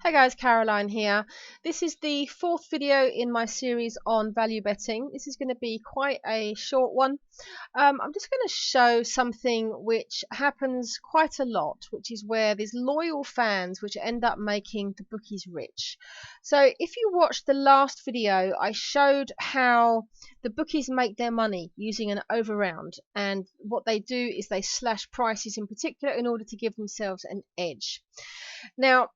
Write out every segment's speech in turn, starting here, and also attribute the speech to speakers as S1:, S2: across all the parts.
S1: Hey guys, Caroline here. This is the fourth video in my series on value betting. This is going to be quite a short one. I'm just going to show something which happens quite a lot, which is where there's loyal fans which end up making the bookies rich. So if you watched the last video, I showed how the bookies make their money using an over round, and what they do is they slash prices in particular in order to give themselves an edge. Now,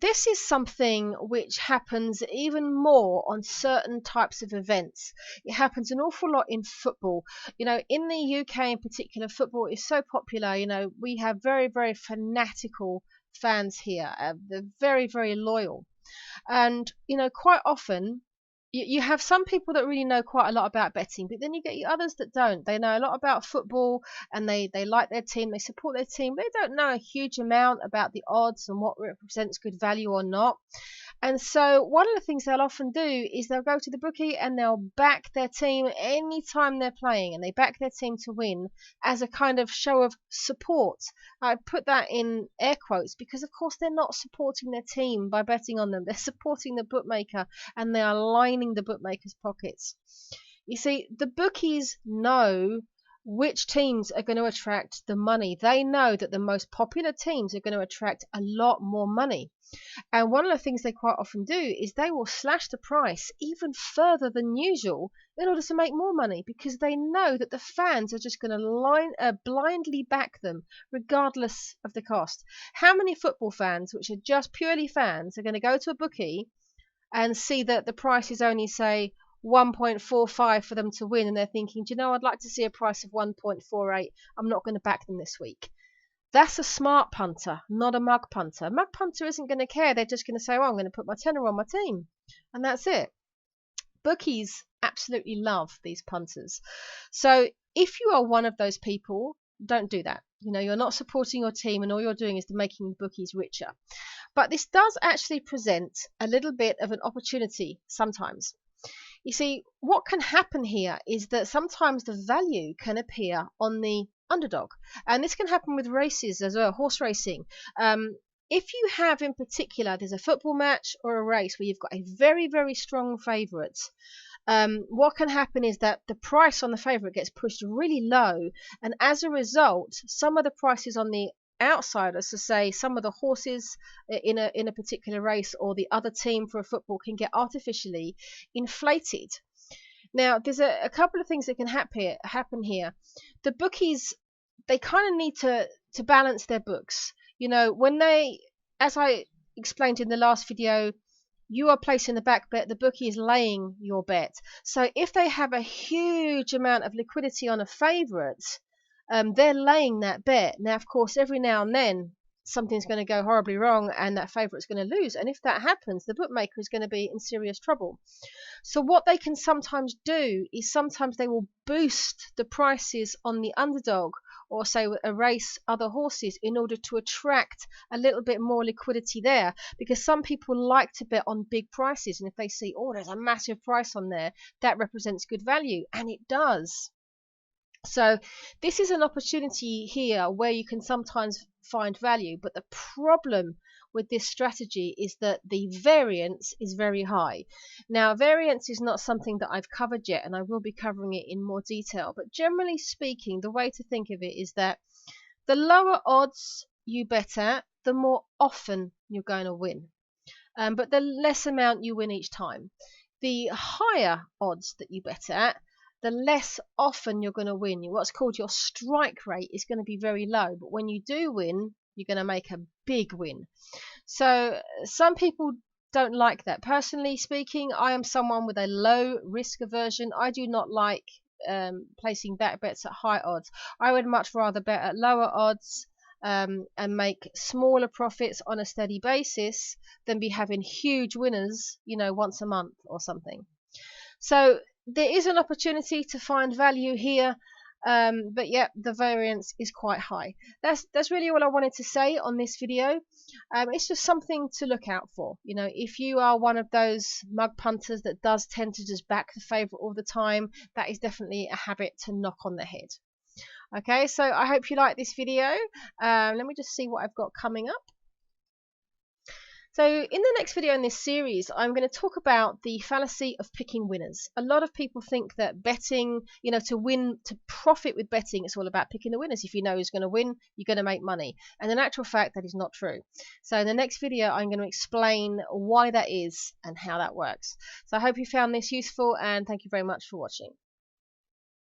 S1: this is something which happens even more on certain types of events. It happens an awful lot in football. In the UK in particular, football is so popular. We have very, very fanatical fans here. They're very, very loyal. And, quite often you have some people that really know quite a lot about betting, but then you get others that don't. They know a lot about football and they like their team, they support their team. They don't know a huge amount about the odds and what represents good value or not. And so one of the things they'll often do is they'll go to the bookie and they'll back their team anytime they're playing, and they back their team to win as a kind of show of support. I put that in air quotes because of course they're not supporting their team by betting on them. They're supporting the bookmaker, and they are lining the bookmaker's pockets. You see, the bookies know which teams are going to attract the money. They know that the most popular teams are going to attract a lot more money. And one of the things they quite often do is they will slash the price even further than usual in order to make more money, because they know that the fans are just going to blindly back them regardless of the cost. How many football fans, which are just purely fans, are going to go to a bookie and see that the price is only, say, 1.45 for them to win, and they're thinking, do you know, I'd like to see a price of 1.48. I'm not going to back them this week. That's a smart punter, not a mug punter. A mug punter isn't going to care. They're just going to say, well, I'm going to put my tenner on my team, and that's it. Bookies absolutely love these punters. So if you are one of those people, don't do that. You're not supporting your team, and all you're doing is making the bookies richer. But this does actually present a little bit of an opportunity sometimes. You see, what can happen here is that sometimes the value can appear on the underdog, and this can happen with races as well, horse racing. If you have, in particular, there's a football match or a race where you've got a very, very strong favourite, what can happen is that the price on the favourite gets pushed really low, and as a result, some of the prices on the outsiders, to say some of the horses in a particular race or the other team for a football, can get artificially inflated. Now, there's a couple of things that can happen here. The bookies, they kind of need to balance their books. When they, as I explained in the last video, you are placing the back bet, the bookie is laying your bet. So if they have a huge amount of liquidity on a favourite, they're laying that bet. Now, of course, every now and then something's going to go horribly wrong and that favourite's going to lose. And if that happens, the bookmaker is going to be in serious trouble. So what they can sometimes do is sometimes they will boost the prices on the underdog, or say a race, other horses, in order to attract a little bit more liquidity there, because some people like to bet on big prices, and if they see, oh, there's a massive price on there, that represents good value, and it does. So this is an opportunity here where you can sometimes find value, but the problem with this strategy is that the variance is very high. Now, variance is not something that I've covered yet, and I will be covering it in more detail, but generally speaking, the way to think of it is that the lower odds you bet at, the more often you're going to win, but the less amount you win each time. The higher odds that you bet at, the less often you're going to win. What's called your strike rate is going to be very low, but when you do win, you're going to make a big win. So some people don't like that. Personally speaking, I am someone with a low risk aversion. I do not like placing back bets at high odds. I would much rather bet at lower odds and make smaller profits on a steady basis than be having huge winners, once a month or something. So there is an opportunity to find value here, but yeah, the variance is quite high. That's really all I wanted to say on this video. It's just something to look out for. If you are one of those mug punters that does tend to just back the favourite all the time, that is definitely a habit to knock on the head. Okay, so I hope you like this video. Let me just see what I've got coming up. So in the next video in this series, I'm going to talk about the fallacy of picking winners. A lot of people think that betting, to win, to profit with betting, it's all about picking the winners. If you know who's going to win, you're going to make money. And in actual fact, that is not true. So in the next video, I'm going to explain why that is and how that works. So I hope you found this useful, and thank you very much for watching.